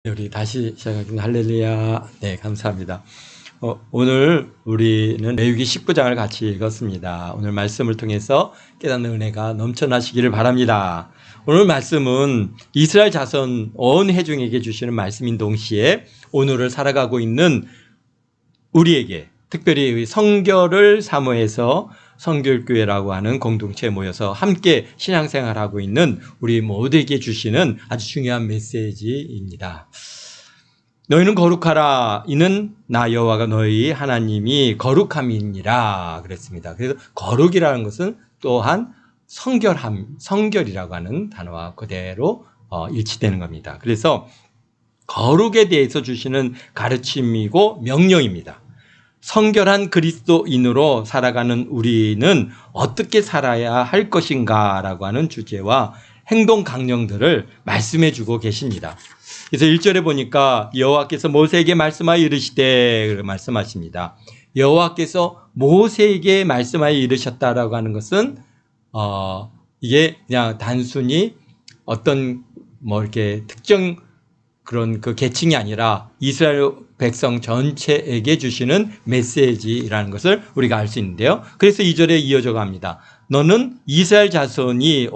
네, 우리 다시 시작하겠습니다. 할렐루야. 네, 감사합니다. 오늘 우리는 레위기 19장을 같이 읽었습니다. 오늘 말씀을 통해서 깨닫는 은혜가 넘쳐나시기를 바랍니다. 오늘 말씀은 이스라엘 자손 온 회중에게 주시는 말씀인 동시에 오늘을 살아가고 있는 우리에게 특별히 성결을 사모해서 성결교회라고 하는 공동체에 모여서 함께 신앙생활하고 있는 우리 모두에게 주시는 아주 중요한 메시지입니다. 너희는 거룩하라. 이는 나 여호와가 너희 하나님이 거룩함이니라 그랬습니다. 그래서 거룩이라는 것은 또한 성결이라고 하는 단어와 그대로 일치되는 겁니다. 그래서 거룩에 대해서 주시는 가르침이고 명령입니다. 성결한 그리스도인으로 살아가는 우리는 어떻게 살아야 할 것인가 라고 하는 주제와 행동 강령들을 말씀해 주고 계십니다. 그래서 1절에 보니까 여호와께서 모세에게 말씀하여 이르시되 말씀하십니다. 여호와께서 모세에게 말씀하여 이르셨다라고 하는 것은 이게 그냥 단순히 어떤 이렇게 특정 그런 그 계층이 아니라 이스라엘 백성 전체에게 주시는 메시지라는 것을 우리가 알 수 있는데요. 그래서 2절에 이어져 갑니다. 너는 이스라엘 자손의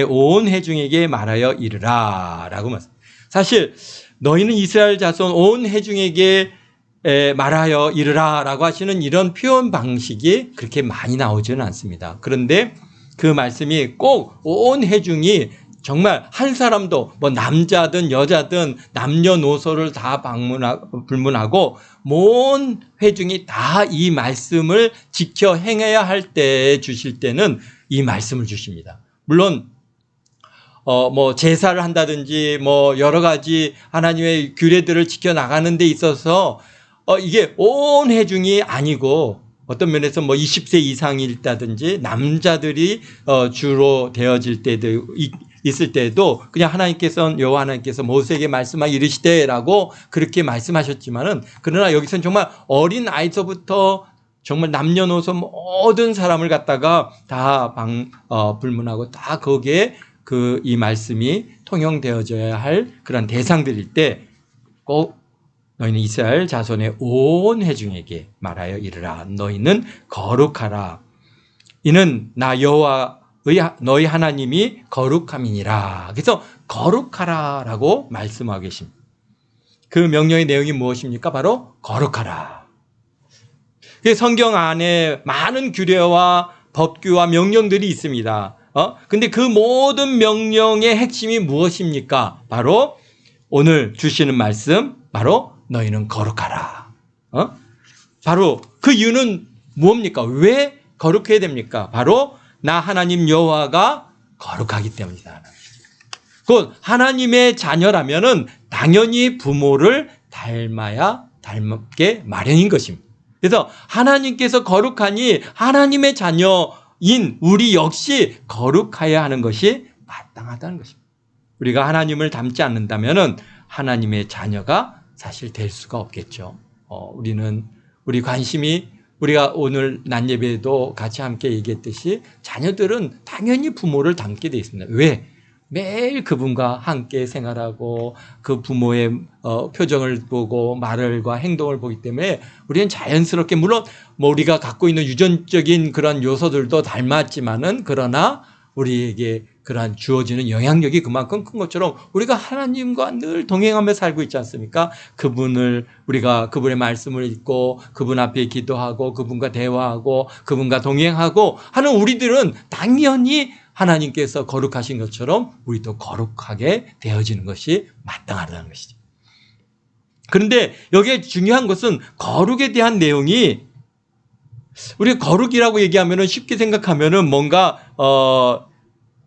온 회중에게 말하여 이르라 라고 말씀합니다. 사실 너희는 이스라엘 자손 온 회중에게 말하여 이르라 라고 하시는 이런 표현 방식이 그렇게 많이 나오지는 않습니다. 그런데 그 말씀이 꼭 온 회중이 정말 한 사람도 남자든 여자든 남녀노소를 다 불문하고 모든 회중이 다 이 말씀을 지켜 행해야 할 때 주실 때는 이 말씀을 주십니다. 물론 제사를 한다든지 여러 가지 하나님의 규례들을 지켜 나가는 데 있어서 이게 온 회중이 아니고 어떤 면에서 20세 이상이다든지 남자들이 주로 되어질 때도 있을 때도 그냥 여호와 하나님께서 모세에게 말씀하여 이르시되라고 그렇게 말씀하셨지만은 그러나 여기서는 정말 어린 아이서부터 정말 남녀노소 모든 사람을 갖다가 다 불문하고 다 거기에 이 말씀이 통용되어져야 할 그런 대상들일 때 꼭 너희는 이스라엘 자손의 온 회중에게 말하여 이르라. 너희는 거룩하라. 이는 나 여호와 너희 하나님이 거룩함이니라. 그래서 거룩하라라고 말씀하고 계십니다. 그 명령의 내용이 무엇입니까? 바로 거룩하라. 성경 안에 많은 규례와 법규와 명령들이 있습니다. 근데 그 모든 명령의 핵심이 무엇입니까? 바로 오늘 주시는 말씀, 바로 너희는 거룩하라. 바로 그 이유는 뭡니까? 왜 거룩해야 됩니까? 바로 나 하나님 여호와가 거룩하기 때문이다. 곧 하나님의 자녀라면은 당연히 부모를 닮게 마련인 것입니다. 그래서 하나님께서 거룩하니 하나님의 자녀인 우리 역시 거룩해야 하는 것이 마땅하다는 것입니다. 우리가 하나님을 닮지 않는다면은 하나님의 자녀가 사실 될 수가 없겠죠. 우리 관심이 우리가 오늘 낮 예배에도 같이 함께 얘기했듯이 자녀들은 당연히 부모를 닮게 되어 있습니다. 왜? 매일 그분과 함께 생활하고 그 부모의 표정을 보고 말과 행동을 보기 때문에 우리는 자연스럽게 물론 우리가 갖고 있는 유전적인 그런 요소들도 닮았지만은 그러나 우리에게 그러한 주어지는 영향력이 그만큼 큰 것처럼 우리가 하나님과 늘 동행하며 살고 있지 않습니까? 우리가 그분의 말씀을 읽고 그분 앞에 기도하고 그분과 대화하고 그분과 동행하고 하는 우리들은 당연히 하나님께서 거룩하신 것처럼 우리도 거룩하게 되어지는 것이 마땅하다는 것이죠. 그런데 여기에 중요한 것은 거룩에 대한 내용이 우리가 거룩이라고 얘기하면은 쉽게 생각하면은 뭔가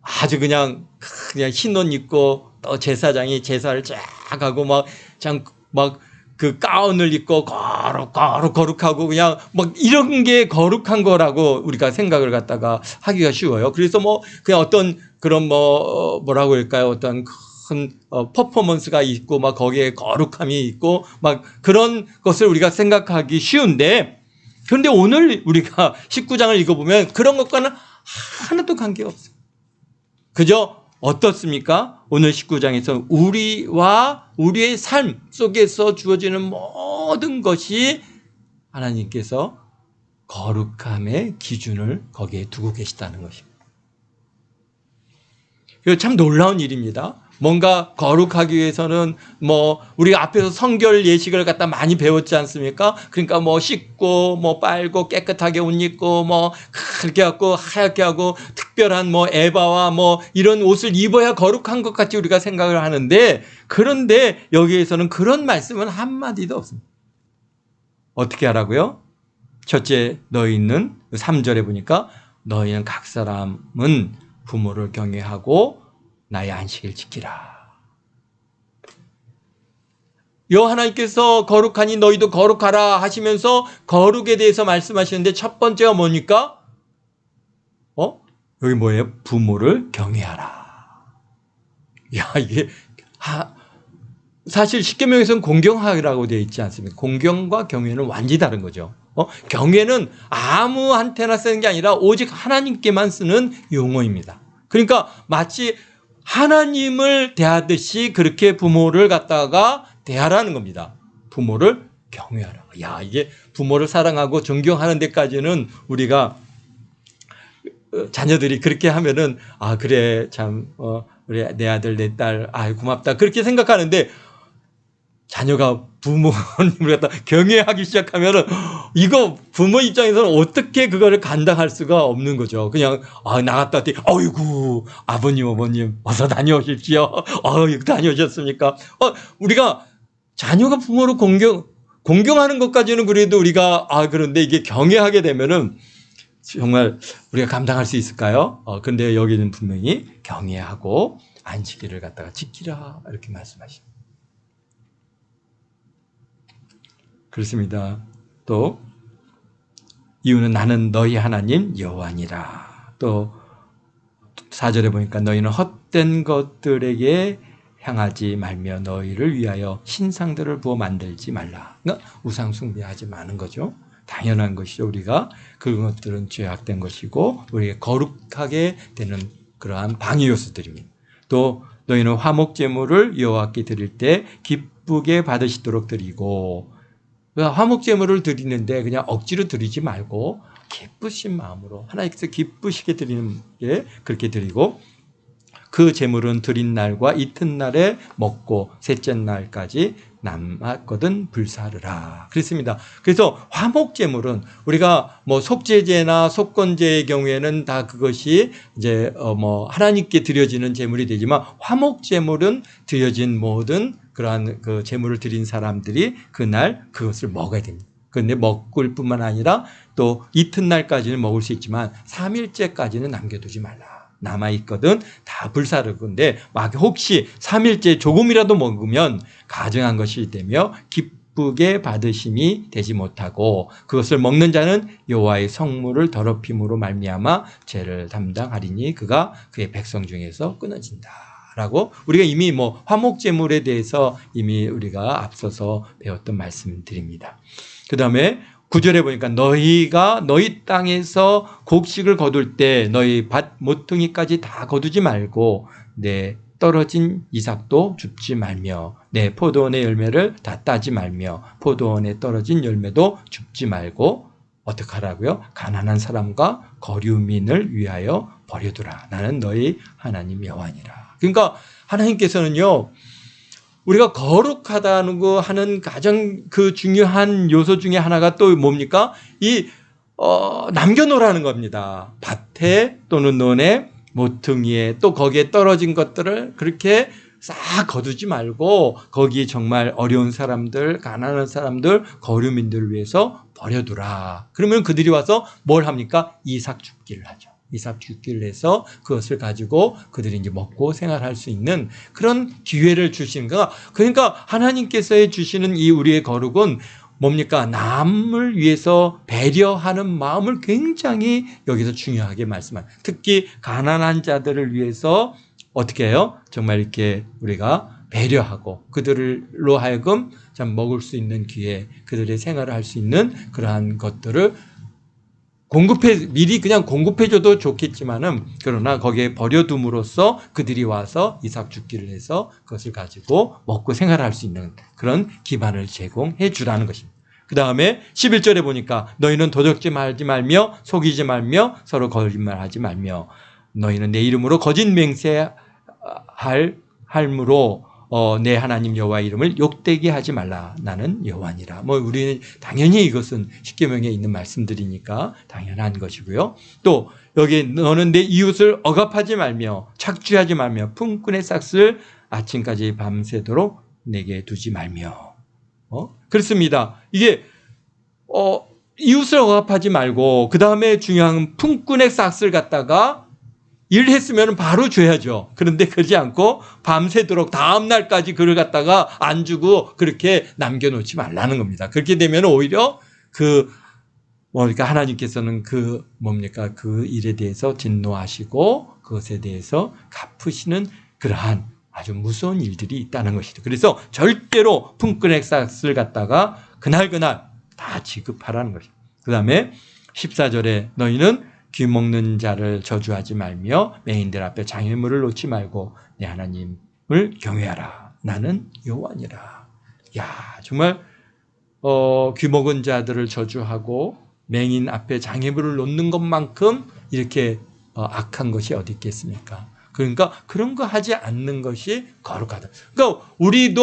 아주 그냥 흰 옷 입고 또 제사장이 제사를 쫙 하고 그 가운을 입고 거룩하고 그냥 이런 게 거룩한 거라고 우리가 생각을 갖다가 하기가 쉬워요. 그래서 그냥 어떤 그런 뭐라고 할까요? 어떤 큰 퍼포먼스가 있고 거기에 거룩함이 있고 그런 것을 우리가 생각하기 쉬운데 그런데 오늘 우리가 19장을 읽어보면 그런 것과는 하나도 관계가 없어요. 그저 어떻습니까? 오늘 19장에서 우리와 우리의 삶 속에서 주어지는 모든 것이 하나님께서 거룩함의 기준을 거기에 두고 계시다는 것입니다. 이거 참 놀라운 일입니다. 뭔가 거룩하기 위해서는 우리가 앞에서 성결 예식을 갖다 많이 배웠지 않습니까? 그러니까 씻고 빨고 깨끗하게 옷 입고 그렇게 갖고 하얗게 하고 특별한 에바와 이런 옷을 입어야 거룩한 것 같이 우리가 생각을 하는데, 그런데 여기에서는 그런 말씀은 한마디도 없습니다. 어떻게 하라고요? 첫째, 너희는 3절에 보니까 너희는 각 사람은 부모를 경외하고 나의 안식을 지키라. 여호와 하나님께서 거룩하니 너희도 거룩하라 하시면서 거룩에 대해서 말씀하시는데 첫 번째가 뭡니까? 여기 뭐예요? 부모를 경외하라. 야, 이게 사실 십계명에서는 공경하라고 되어 있지 않습니까? 공경과 경외는 완전히 다른 거죠. 경외는 아무한테나 쓰는 게 아니라 오직 하나님께만 쓰는 용어입니다. 그러니까 마치 하나님을 대하듯이 그렇게 부모를 갖다가 대하라는 겁니다. 부모를 경외하라. 야, 이게 부모를 사랑하고 존경하는 데까지는 우리가 자녀들이 그렇게 하면은 그래 참 우리 내 아들 내 딸 고맙다 그렇게 생각하는데, 자녀가 부모님을 갖다 경외하기 시작하면은 이거 부모 입장에서는 어떻게 그거를 감당할 수가 없는 거죠. 그냥 나갔다 왔더니 어이구 아버님 어머님 어서 다녀오십시오. 다녀오셨습니까? 우리가 자녀가 부모를 공경하는 것까지는 그래도 우리가 그런데 이게 경외하게 되면은 정말 우리가 감당할 수 있을까요? 근데 여기는 분명히 경외하고 안식일을 갖다가 지키라 이렇게 말씀하십니다. 그렇습니다. 또 이유는 나는 너희 하나님 여호와니라. 또 4절에 보니까 너희는 헛된 것들에게 향하지 말며 너희를 위하여 신상들을 부어 만들지 말라. 그러니까 우상 숭배하지 마는 거죠. 당연한 것이죠. 우리가 그런 것들은 죄악된 것이고 우리가 거룩하게 되는 그러한 방해 요소들입니다. 또 너희는 화목 제물을 여호와께 드릴 때 기쁘게 받으시도록 드리고, 화목 제물을 드리는데 그냥 억지로 드리지 말고 기쁘신 마음으로 하나님께서 기쁘시게 드리는 게 그렇게 드리고, 그 제물은 드린 날과 이튿날에 먹고 셋째 날까지 남았거든 불사르라 그랬습니다. 그래서 화목 제물은 우리가 속죄제나 속건제의 경우에는 다 그것이 이제 하나님께 드려지는 제물이 되지만, 화목 제물은 드려진 모든 그러한 그 제물을 드린 사람들이 그날 그것을 먹어야 됩니다. 그런데 먹을 뿐만 아니라 또 이튿날까지는 먹을 수 있지만 3일째까지는 남겨두지 말라. 남아있거든 다 불사르건데 막 혹시 3일째 조금이라도 먹으면 가증한 것이 되며 기쁘게 받으심이 되지 못하고, 그것을 먹는 자는 여호와의 성물을 더럽힘으로 말미암아 죄를 담당하리니 그가 그의 백성 중에서 끊어진다 라고, 우리가 이미 화목제물에 대해서 이미 우리가 앞서서 배웠던 말씀드립니다. 그 다음에 9절에 보니까 너희가 너희 땅에서 곡식을 거둘 때 너희 밭 모퉁이까지 다 거두지 말고 내 떨어진 이삭도 줍지 말며 내 포도원의 열매를 다 따지 말며 포도원에 떨어진 열매도 줍지 말고 어떻게 하라고요? 가난한 사람과 거류민을 위하여 버려두라. 나는 너희 하나님 여호와니라. 그러니까 하나님께서는요, 우리가 거룩하다는 거 하는 가장 그 중요한 요소 중에 하나가 또 뭡니까? 남겨놓으라는 겁니다. 밭에 또는 논에 모퉁이에 또 거기에 떨어진 것들을 그렇게 싹 거두지 말고 거기 정말 어려운 사람들, 가난한 사람들, 거류민들을 위해서 버려두라. 그러면 그들이 와서 뭘 합니까? 이삭 줍기를 하죠. 이삭 줍기를 해서 그것을 가지고 그들이 이제 먹고 생활할 수 있는 그런 기회를 주시는 거야. 그러니까 하나님께서 주시는 이 우리의 거룩은 뭡니까? 남을 위해서 배려하는 마음을 굉장히 여기서 중요하게 말씀합니다. 특히 가난한 자들을 위해서 어떻게 해요? 정말 이렇게 우리가 배려하고 그들로 하여금 참 먹을 수 있는 기회, 그들의 생활을 할 수 있는 그러한 것들을 미리 그냥 공급해줘도 좋겠지만은, 그러나 거기에 버려둠으로써 그들이 와서 이삭 죽기를 해서 그것을 가지고 먹고 생활할 수 있는 그런 기반을 제공해 주라는 것입니다. 그 다음에 11절에 보니까 너희는 도적질하지 말며 속이지 말며 서로 거짓말하지 말며 너희는 내 이름으로 거짓 맹세할 할므로 내 하나님 여호와의 이름을 욕되게 하지 말라. 나는 여호와니라. 우리는 당연히 이것은 십계명에 있는 말씀들이니까 당연한 것이고요. 또 여기 너는 내 이웃을 억압하지 말며 착취하지 말며 품꾼의 싹을 아침까지 밤새도록 내게 두지 말며. 그렇습니다. 이게 이웃을 억압하지 말고, 그 다음에 중요한 품꾼의 싹을 갖다가 일했으면 바로 줘야죠. 그런데 그러지 않고 밤새도록 다음날까지 그를 갖다가 안 주고 그렇게 남겨놓지 말라는 겁니다. 그렇게 되면 오히려 그러니까 하나님께서는 그 일에 대해서 진노하시고 그것에 대해서 갚으시는 그러한 아주 무서운 일들이 있다는 것이죠. 그래서 절대로 품꾼의 싹을 갖다가 그날 다 지급하라는 것입니다. 그 다음에 14절에 너희는 귀 먹는 자를 저주하지 말며 맹인들 앞에 장애물을 놓지 말고 내 하나님을 경외하라. 나는 여호와니라. 야, 정말 귀 먹은 자들을 저주하고 맹인 앞에 장애물을 놓는 것만큼 이렇게 악한 것이 어디 있겠습니까? 그러니까 그런 거 하지 않는 것이 거룩하다. 그러니까 우리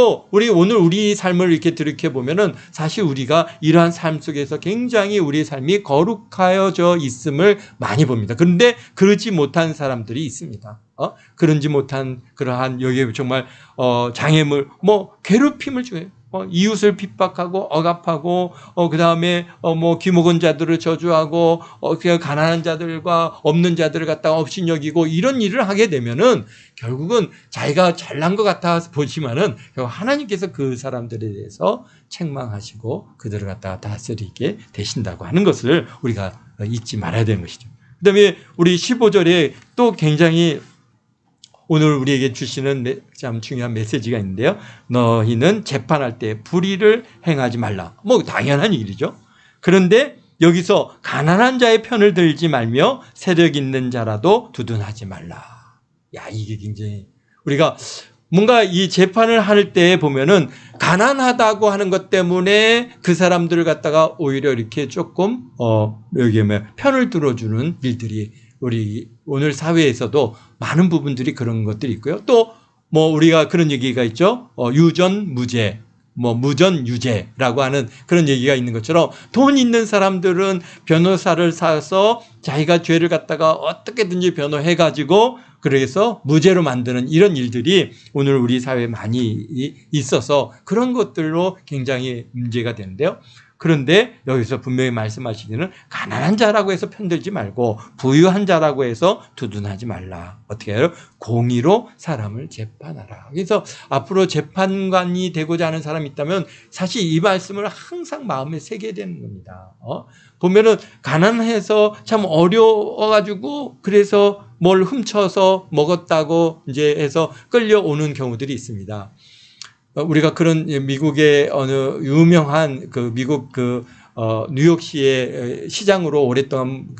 오늘 우리 삶을 이렇게 들이켜 보면은 사실 우리가 이러한 삶 속에서 굉장히 우리의 삶이 거룩하여져 있음을 많이 봅니다. 그런데 그러지 못한 사람들이 있습니다. 그러지 못한 그러한 여기에 정말 장애물, 괴롭힘을 주어요. 이웃을 핍박하고 억압하고 그 다음에 귀 먹은 자들을 저주하고 그냥 가난한 자들과 없는 자들을 갖다가 업신여기고 이런 일을 하게 되면은 결국은 자기가 잘난 것 같아 보지만은 결국 하나님께서 그 사람들에 대해서 책망하시고 그들을 갖다가 다스리게 되신다고 하는 것을 우리가 잊지 말아야 되는 것이죠. 그 다음에 우리 15절에 또 굉장히 오늘 우리에게 주시는 참 중요한 메시지가 있는데요. 너희는 재판할 때 불의를 행하지 말라. 당연한 일이죠. 그런데 여기서 가난한 자의 편을 들지 말며 세력 있는 자라도 두둔하지 말라. 야, 이게 굉장히 우리가 뭔가 이 재판을 할 때 보면은 가난하다고 하는 것 때문에 그 사람들을 갖다가 오히려 이렇게 조금 여기 편을 들어주는 일들이 우리 오늘 사회에서도 많은 부분들이 그런 것들이 있고요. 또 우리가 그런 얘기가 있죠. 유전무죄, 무전유죄라고 하는 그런 얘기가 있는 것처럼 돈 있는 사람들은 변호사를 사서 자기가 죄를 갖다가 어떻게든지 변호해가지고 그래서 무죄로 만드는 이런 일들이 오늘 우리 사회에 많이 있어서 그런 것들로 굉장히 문제가 되는데요. 그런데 여기서 분명히 말씀하시기는 가난한 자라고 해서 편들지 말고 부유한 자라고 해서 두둔하지 말라. 어떻게 해요? 공의로 사람을 재판하라. 그래서 앞으로 재판관이 되고자 하는 사람이 있다면 사실 이 말씀을 항상 마음에 새게 되는 겁니다. 보면은 가난해서 참 어려워가지고 그래서 뭘 훔쳐서 먹었다고 이제 해서 끌려오는 경우들이 있습니다. 우리가 그런 미국의 어느 유명한 미국 뉴욕시의 시장으로 오랫동안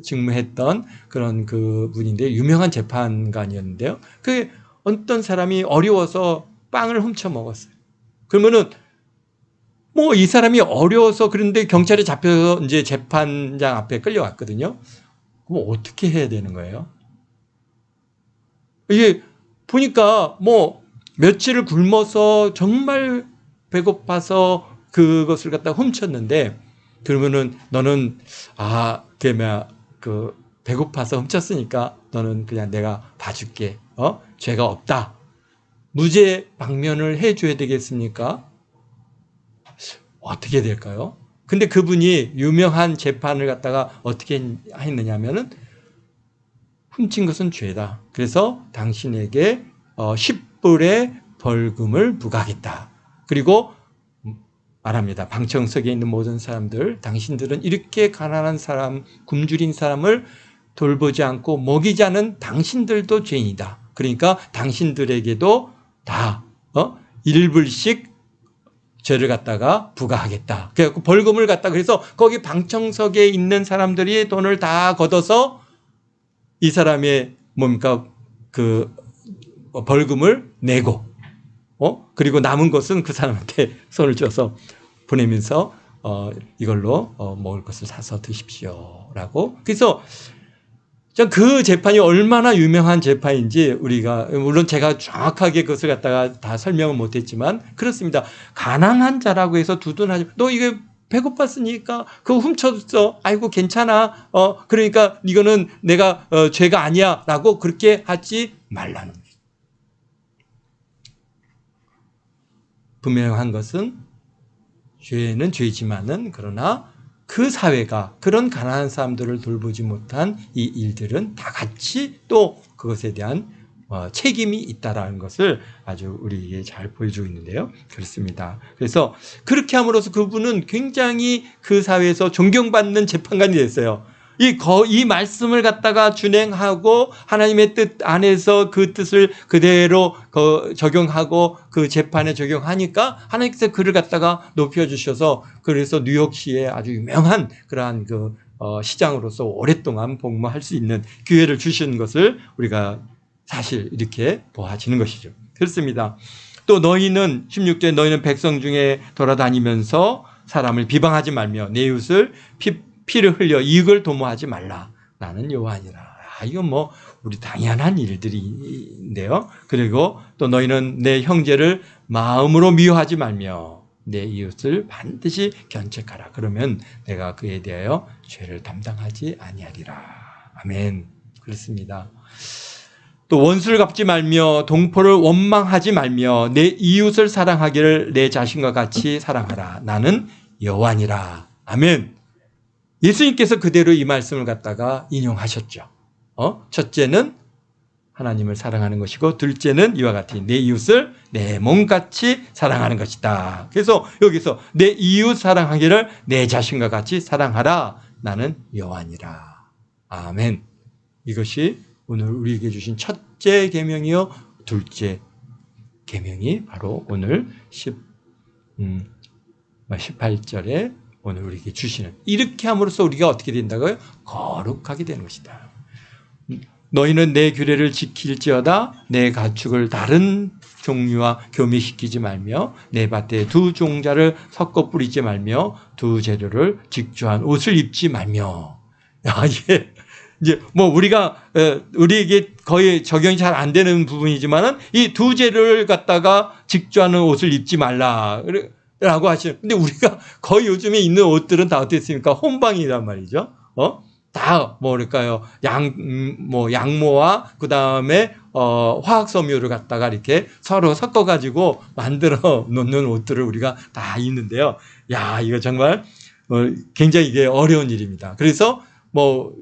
직무했던 그런 분인데 유명한 재판관이었는데요. 그 어떤 사람이 어려워서 빵을 훔쳐 먹었어요. 그러면은 이 사람이 어려워서 그런데 경찰에 잡혀서 이제 재판장 앞에 끌려왔거든요. 그럼 어떻게 해야 되는 거예요? 이게 보니까 며칠을 굶어서 정말 배고파서 그것을 갖다 훔쳤는데 그러면은 너는 배고파서 훔쳤으니까 너는 그냥 내가 봐줄게. 죄가 없다. 무죄 방면을 해줘야 되겠습니까? 어떻게 될까요? 근데 그분이 유명한 재판을 갖다가 어떻게 했느냐면은 훔친 것은 죄다. 그래서 당신에게 10불의 벌금을 부과하겠다. 그리고 말합니다. 방청석에 있는 모든 사람들, 당신들은 이렇게 가난한 사람, 굶주린 사람을 돌보지 않고 먹이지 않은 당신들도 죄인이다. 그러니까 당신들에게도 다 1불씩 죄를 갖다가 부과하겠다. 그래서 벌금을 갖다 그래서 거기 방청석에 있는 사람들이 돈을 다 걷어서 이 사람의 뭡니까 그 벌금을 내고 그리고 남은 것은 그 사람한테 손을 쥐어서 보내면서 이걸로 먹을 것을 사서 드십시오라고. 그래서 그 재판이 얼마나 유명한 재판인지 우리가 물론 제가 정확하게 그것을 갖다가 다 설명을 못했지만 그렇습니다. 가난한 자라고 해서 두둔하지 너 이게 배고팠으니까 그거 훔쳤어. 아이고 괜찮아. 그러니까 이거는 내가 죄가 아니야라고 그렇게 하지 말라는 거예요. 분명한 것은 죄는 죄지만은 그러나 그 사회가 그런 가난한 사람들을 돌보지 못한 이 일들은 다 같이 또 그것에 대한 책임이 있다라는 것을 아주 우리에게 잘 보여주고 있는데요. 그렇습니다. 그래서 그렇게 함으로써 그분은 굉장히 그 사회에서 존경받는 재판관이 됐어요. 이 말씀을 갖다가 준행하고 하나님의 뜻 안에서 그 뜻을 그대로 적용하고 그 재판에 적용하니까 하나님께서 그를 갖다가 높여주셔서 그래서 뉴욕시에 아주 유명한 그러한 시장으로서 오랫동안 복무할 수 있는 기회를 주시는 것을 우리가 사실 이렇게 보아지는 것이죠. 그렇습니다. 또 너희는 16절에 너희는 백성 중에 돌아다니면서 사람을 비방하지 말며 내 이웃을 피를 흘려 이익을 도모하지 말라. 나는 여호와니라. 이건 우리 당연한 일들인데요. 그리고 또 너희는 내 형제를 마음으로 미워하지 말며 내 이웃을 반드시 견책하라. 그러면 내가 그에 대하여 죄를 담당하지 아니하리라. 아멘. 그렇습니다. 또 원수를 갚지 말며 동포를 원망하지 말며 내 이웃을 사랑하기를 내 자신과 같이 사랑하라. 나는 여호와니라. 아멘. 예수님께서 그대로 이 말씀을 갖다가 인용하셨죠. 첫째는 하나님을 사랑하는 것이고 둘째는 이와 같이 내 이웃을 내 몸같이 사랑하는 것이다. 그래서 여기서 내 이웃 사랑하기를 내 자신과 같이 사랑하라. 나는 여호와니라. 아멘. 이것이 오늘 우리에게 주신 첫째 계명이요 둘째 계명이 바로 오늘 18절에 오늘 우리에게 주시는 이렇게 함으로써 우리가 어떻게 된다고요? 거룩하게 되는 것이다. 너희는 내 규례를 지킬지어다 내 가축을 다른 종류와 교미시키지 말며 내 밭에 두 종자를 섞어 뿌리지 말며 두 재료를 직조한 옷을 입지 말며. 이게 이제 우리가 우리에게 거의 적용이 잘 안 되는 부분이지만은 이 두 재료를 갖다가 직조하는 옷을 입지 말라. 라고 하시는. 근데 우리가 거의 요즘에 입는 옷들은 다 어땠습니까? 혼방이란 말이죠. 다 뭐랄까요? 양모와 그 다음에 화학 섬유를 갖다가 이렇게 서로 섞어 가지고 만들어 놓는 옷들을 우리가 다 입는데요. 이거 정말 굉장히 이게 어려운 일입니다. 그래서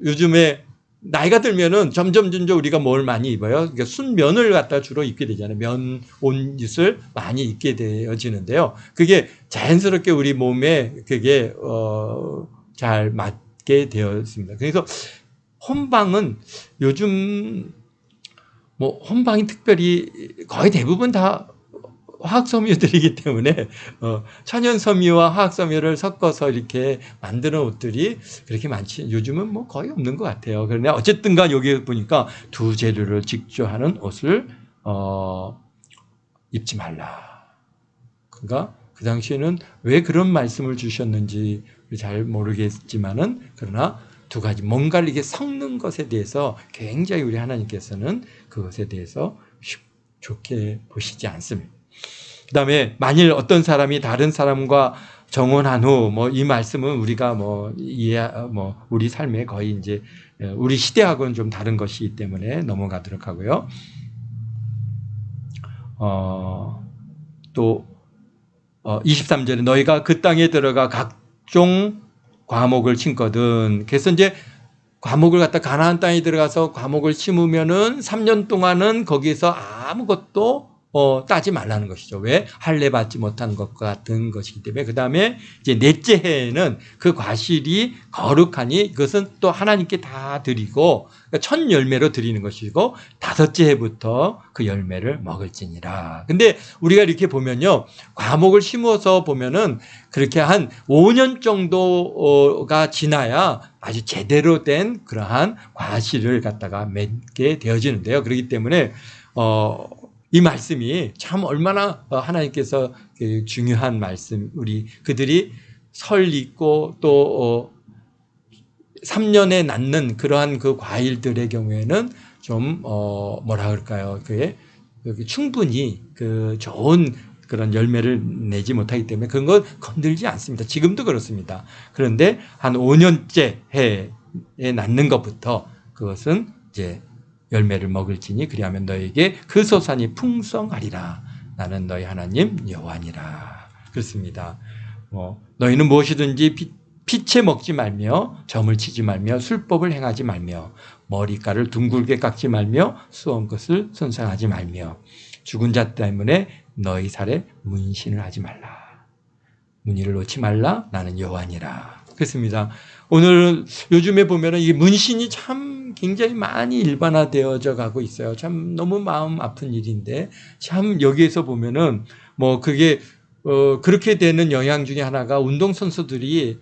요즘에 나이가 들면은 점점 우리가 뭘 많이 입어요? 그러니까 순면을 갖다 주로 입게 되잖아요. 면 옷을 많이 입게 되어지는데요. 그게 자연스럽게 우리 몸에 그게 잘 맞게 되었습니다. 그래서 혼방은 요즘 혼방이 특별히 거의 대부분 다 화학섬유들이기 때문에 천연섬유와 화학섬유를 섞어서 이렇게 만드는 옷들이 그렇게 많지 요즘은 거의 없는 것 같아요. 그러나 어쨌든간 여기 보니까 두 재료를 직조하는 옷을 입지 말라. 그러니까 그 당시에는 왜 그런 말씀을 주셨는지 잘 모르겠지만은 그러나 두 가지 뭔가를 이게 섞는 것에 대해서 굉장히 우리 하나님께서는 그것에 대해서 좋게 보시지 않습니다. 그 다음에 만일 어떤 사람이 다른 사람과 정혼한 후 이 말씀은 우리가 우리 삶에 거의 이제 우리 시대하고는 좀 다른 것이기 때문에 넘어가도록 하고요. 또 23절에 너희가 그 땅에 들어가 각종 과목을 심거든. 그래서 이제 과목을 갖다 가나안 땅에 들어가서 과목을 심으면은 3년 동안은 거기서 아무것도 따지 말라는 것이죠. 왜? 할례 받지 못한 것과 같은 것이기 때문에. 그 다음에 이제 넷째 해에는 그 과실이 거룩하니 그것은 또 하나님께 다 드리고 그러니까 첫 열매로 드리는 것이고 다섯째 해부터 그 열매를 먹을지니라. 근데 우리가 이렇게 보면요. 과목을 심어서 보면은 그렇게 한 5년 정도가 지나야 아주 제대로 된 그러한 과실을 갖다가 맺게 되어지는데요. 그렇기 때문에 이 말씀이 참 얼마나 하나님께서 중요한 말씀, 우리 그들이 설 있고 또 3년에 낳는 그러한 그 과일들의 경우에는 좀 뭐라 그럴까요? 그게 충분히 그 좋은 그런 열매를 내지 못하기 때문에 그런 건 건들지 않습니다. 지금도 그렇습니다. 그런데 한 5년째 해에 낳는 것부터 그것은 이제 열매를 먹을지니 그리하면 너에게 그 소산이 풍성하리라. 나는 너희 하나님 여호와니라. 그렇습니다. 너희는 무엇이든지 피채 먹지 말며 점을 치지 말며 술법을 행하지 말며 머리카락을 둥글게 깎지 말며 수온 것을 손상하지 말며 죽은 자 때문에 너희 살에 문신을 하지 말라. 문의를 놓지 말라. 나는 여호와니라. 그렇습니다. 오늘 요즘에 보면은 이 문신이 참 굉장히 많이 일반화되어져 가고 있어요. 참 너무 마음 아픈 일인데 참 여기에서 보면은 뭐 그게 그렇게 되는 영향 중에 하나가 운동선수들이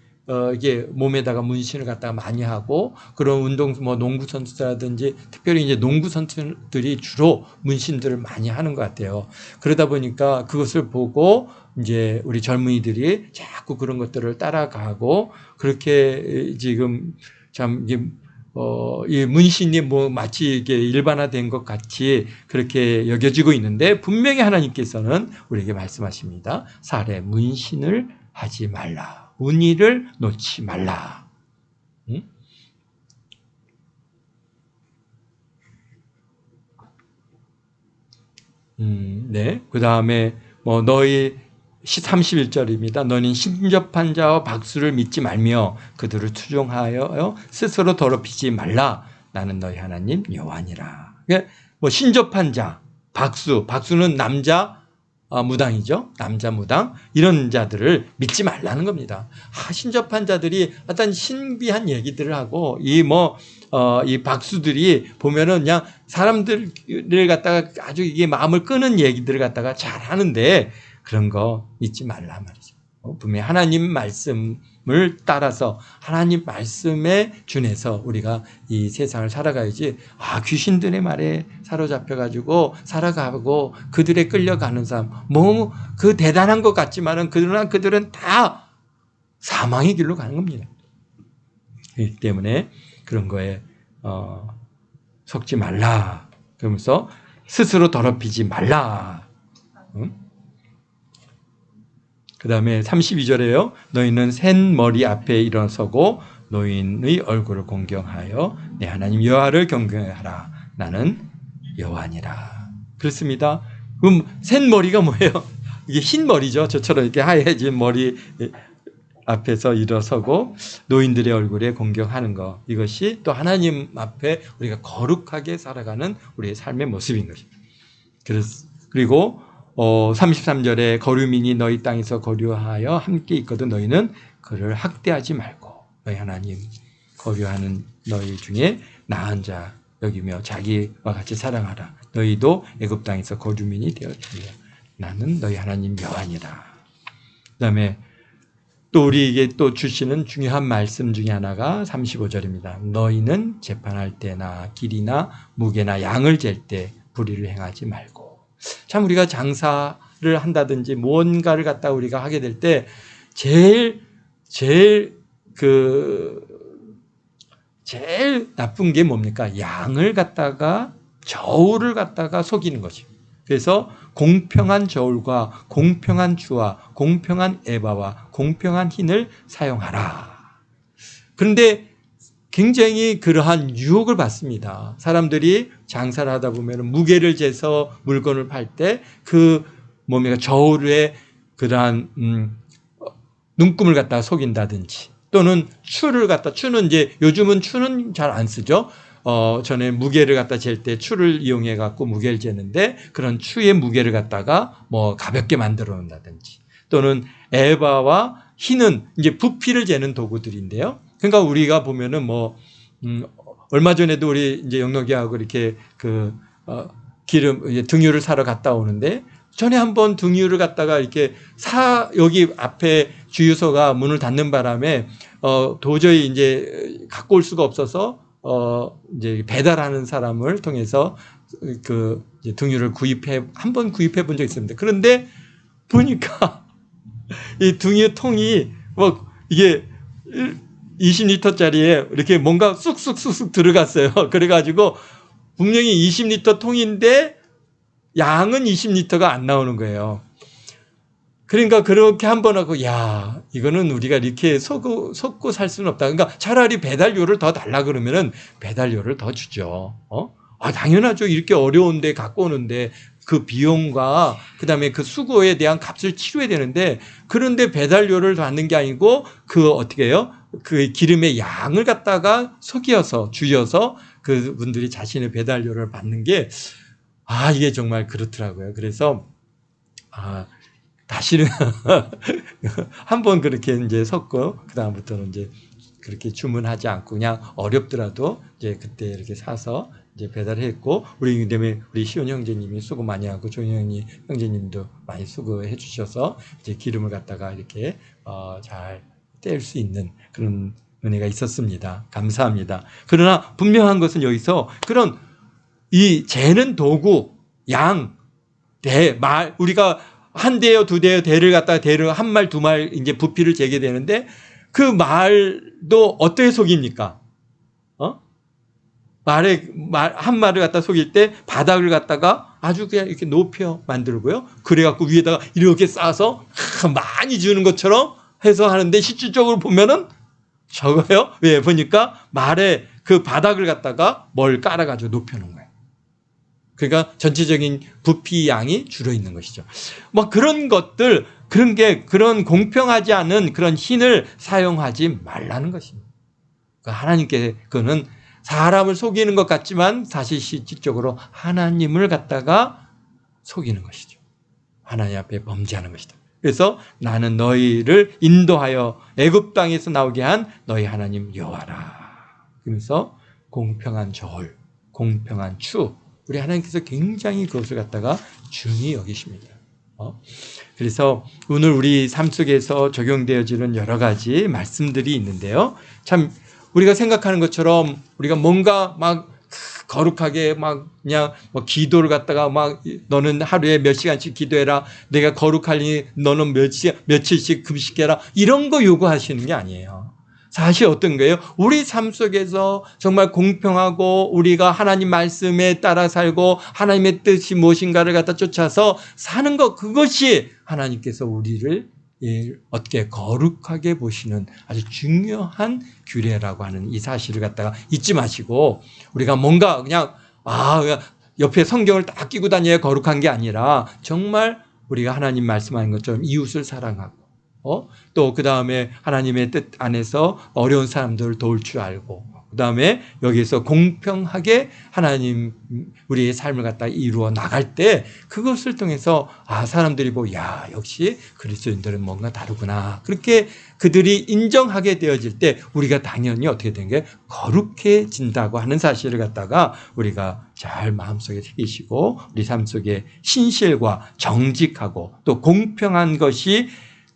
이게 몸에다가 문신을 갖다가 많이 하고 그런 농구 선수라든지 특별히 이제 농구 선수들이 주로 문신들을 많이 하는 것 같아요. 그러다 보니까 그것을 보고 이제 우리 젊은이들이 자꾸 그런 것들을 따라가고 그렇게 지금 참 이게 이 문신이 뭐 마치 이게 일반화된 것 같이 그렇게 여겨지고 있는데 분명히 하나님께서는 우리에게 말씀하십니다. 살에 문신을 하지 말라. 문의를 놓지 말라. 응? 네. 그 다음에 뭐 너희 31절입니다. 너는 신접한 자와 박수를 믿지 말며 그들을 추종하여 스스로 더럽히지 말라. 나는 너희 하나님 여호와니라. 뭐 신접한 자, 박수는 남자 무당이죠. 남자 무당 이런 자들을 믿지 말라는 겁니다. 신접한 자들이 어떤 신비한 얘기들을 하고 이 박수들이 보면은 그냥 사람들을 갖다가 아주 이게 마음을 끄는 얘기들을 갖다가 잘 하는데 그런 거 믿지 말라 말이죠. 분명히 하나님 말씀을 따라서 하나님 말씀에 준해서 우리가 이 세상을 살아가야지 귀신들의 말에 사로잡혀가지고 살아가고 그들에 끌려가는 사람 뭐 그 대단한 것 같지만은 그들은 다 사망의 길로 가는 겁니다. 그렇기 때문에 그런 거에 속지 말라. 그러면서 스스로 더럽히지 말라. 그 다음에 32절에요. 너희는 센 머리 앞에 일어서고 노인의 얼굴을 공경하여 내 하나님 여호와를 경외하라. 나는 여호와니라. 그렇습니다. 그럼 센 머리가 뭐예요? 이게 흰 머리죠. 저처럼 이렇게 하얘진 머리 앞에서 일어서고 노인들의 얼굴에 공경하는 것. 이것이 또 하나님 앞에 우리가 거룩하게 살아가는 우리의 삶의 모습인 것입니다. 그리고 33절에 거류민이 너희 땅에서 거류하여 함께 있거든 너희는 그를 학대하지 말고 너희 하나님 거류하는 너희 중에 나은 자 여기며 자기와 같이 사랑하라. 너희도 애굽 땅에서 거류민이 되었으며 나는 너희 하나님 여호와니라. 그다음에 또 우리에게 또 주시는 중요한 말씀 중에 하나가 35절입니다. 너희는 재판할 때나 길이나 무게나 양을 잴 때 불의를 행하지 말고. 참 우리가 장사를 한다든지 무언가를 갖다 우리가 하게 될 때 제일 나쁜 게 뭡니까? 양을 갖다가 저울을 갖다가 속이는 거죠. 그래서 공평한 저울과 공평한 주와 공평한 에바와 공평한 흰을 사용하라. 그런데 굉장히 그러한 유혹을 받습니다. 사람들이 장사를 하다 보면 무게를 재서 물건을 팔 때 그 저울에 그러한 눈금을 갖다가 속인다든지 또는 추는 이제 요즘은 추는 잘 안 쓰죠. 전에 무게를 갖다 잴 때 추를 이용해 갖고 무게를 재는데 그런 추의 무게를 갖다가 뭐 가볍게 만들어 놓는다든지 또는 에바와 흰은 이제 부피를 재는 도구들인데요. 그러니까 우리가 보면은 뭐 얼마 전에도 우리 이제 영록이하고 이렇게 기름 등유를 사러 갔다 오는데 전에 한번 등유를 갖다가 이렇게 여기 앞에 주유소가 문을 닫는 바람에 도저히 이제 갖고 올 수가 없어서 이제 배달하는 사람을 통해서 이제 등유를 한번 구입해 본 적이 있습니다. 그런데 보니까 이 등유통이 뭐 이게 20리터짜리에 이렇게 뭔가 쑥쑥쑥쑥 들어갔어요. 그래가지고 분명히 20리터 통인데 양은 20리터가 안 나오는 거예요. 그러니까 그렇게 한번 하고 야 이거는 우리가 이렇게 속고 살 수는 없다. 그러니까 차라리 배달료를 더 달라 그러면은 배달료를 더 주죠. 당연하죠. 이렇게 어려운데 갖고 오는데 그 비용과 그다음에 그 수고에 대한 값을 치러야 되는데 그런데 배달료를 받는 게 아니고 어떻게 해요? 그 기름의 양을 갖다가 주여서 그분들이 자신의 배달료를 받는 게 이게 정말 그렇더라고요. 그래서 다시는 한번 그렇게 이제 섞고 그다음부터는 이제 그렇게 주문하지 않고 그냥 어렵더라도 이제 그때 이렇게 사서 이제 배달했고 그다음에 우리 시온 형제님이 수고 많이 하고 종영이 형제님도 많이 수고해 주셔서 이제 기름을 갖다가 이렇게 잘 뗄 수 있는 그런 은혜가 있었습니다. 감사합니다. 그러나 분명한 것은 여기서 그런 이 재는 도구, 양, 말 우리가 한 대요, 두 대요, 대를 갖다가 대를 한 말, 두 말 이제 부피를 재게 되는데 그 말도 어떻게 속입니까? 한 말을 갖다 속일 때 바닥을 갖다가 아주 그냥 이렇게 높여 만들고요. 그래갖고 위에다가 이렇게 싸서 많이 주는 것처럼 해서 하는데 실질적으로 보면은 저거요. 왜 보니까 말에 그 바닥을 갖다가 뭘 깔아가지고 높여놓은 거예요. 그러니까 전체적인 부피 양이 줄어 있는 것이죠. 뭐 그런 것들, 그런 공평하지 않은 그런 힘을 사용하지 말라는 것입니다. 하나님께 그거는 사람을 속이는 것 같지만 사실 실질적으로 하나님을 갖다가 속이는 것이죠. 하나님 앞에 범죄하는 것이다. 그래서 나는 너희를 인도하여 애굽 땅에서 나오게 한 너희 하나님 여호와라. 그래서 공평한 저울, 공평한 추, 우리 하나님께서 굉장히 그것을 갖다가 중히 여기십니다. 그래서 오늘 우리 삶 속에서 적용되어지는 여러 가지 말씀들이 있는데요. 참 우리가 생각하는 것처럼 우리가 뭔가 막 거룩하게 막 그냥 뭐 기도를 갖다가 막 너는 하루에 몇 시간씩 기도해라. 내가 거룩하니 너는 며칠씩 금식해라. 이런 거 요구하시는 게 아니에요. 사실 어떤 거예요? 우리 삶 속에서 정말 공평하고 우리가 하나님 말씀에 따라 살고 하나님의 뜻이 무엇인가를 갖다 쫓아서 사는 것, 그것이 하나님께서 우리를 어떻게 거룩하게 보시는 아주 중요한 규례라고 하는 이 사실을 갖다가 잊지 마시고 우리가 뭔가 그냥 옆에 성경을 딱 끼고 다녀야 거룩한 게 아니라 정말 우리가 하나님 말씀하는 것처럼 이웃을 사랑하고 또 그 다음에 하나님의 뜻 안에서 어려운 사람들을 도울 줄 알고 그 다음에 여기서 공평하게 하나님 우리의 삶을 갖다 이루어 나갈 때 그것을 통해서 사람들이 보고 역시 그리스도인들은 뭔가 다르구나. 그렇게 그들이 인정하게 되어질 때 우리가 당연히 어떻게 된 게 거룩해진다고 하는 사실을 갖다가 우리가 잘 마음속에 새기시고 우리 삶 속에 신실과 정직하고 또 공평한 것이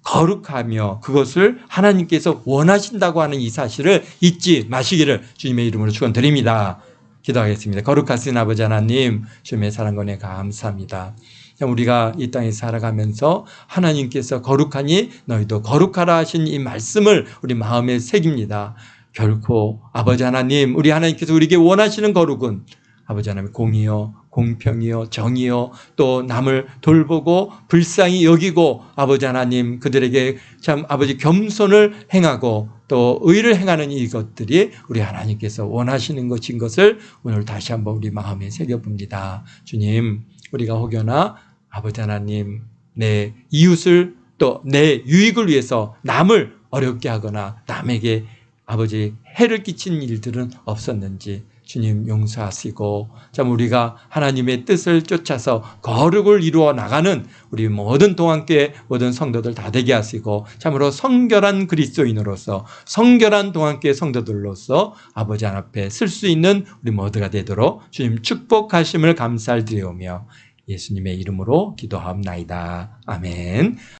거룩하며 그것을 하나님께서 원하신다고 하는 이 사실을 잊지 마시기를 주님의 이름으로 축원드립니다. 기도하겠습니다. 거룩하신 아버지 하나님, 주님의 사랑과 은혜 감사합니다. 우리가 이 땅에 살아가면서 하나님께서 거룩하니 너희도 거룩하라 하신 이 말씀을 우리 마음에 새깁니다. 결코 아버지 하나님, 우리 하나님께서 우리에게 원하시는 거룩은 아버지 하나님 공의요, 공평이요, 정의요, 또 남을 돌보고 불쌍히 여기고 아버지 하나님 그들에게 참 아버지 겸손을 행하고 또 의를 행하는 이것들이 우리 하나님께서 원하시는 것인 것을 오늘 다시 한번 우리 마음에 새겨봅니다. 주님, 우리가 혹여나 아버지 하나님 내 이웃을 또 내 유익을 위해서 남을 어렵게 하거나 남에게 아버지 해를 끼친 일들은 없었는지 주님 용서하시고 참 우리가 하나님의 뜻을 쫓아서 거룩을 이루어 나가는 우리 모든 동안교회 모든 성도들 다 되게 하시고 참으로 성결한 그리스도인으로서 성결한 동안교회 성도들로서 아버지 앞에 쓸 수 있는 우리 모두가 되도록 주님 축복하심을 감사드리오며 예수님의 이름으로 기도하옵나이다. 아멘.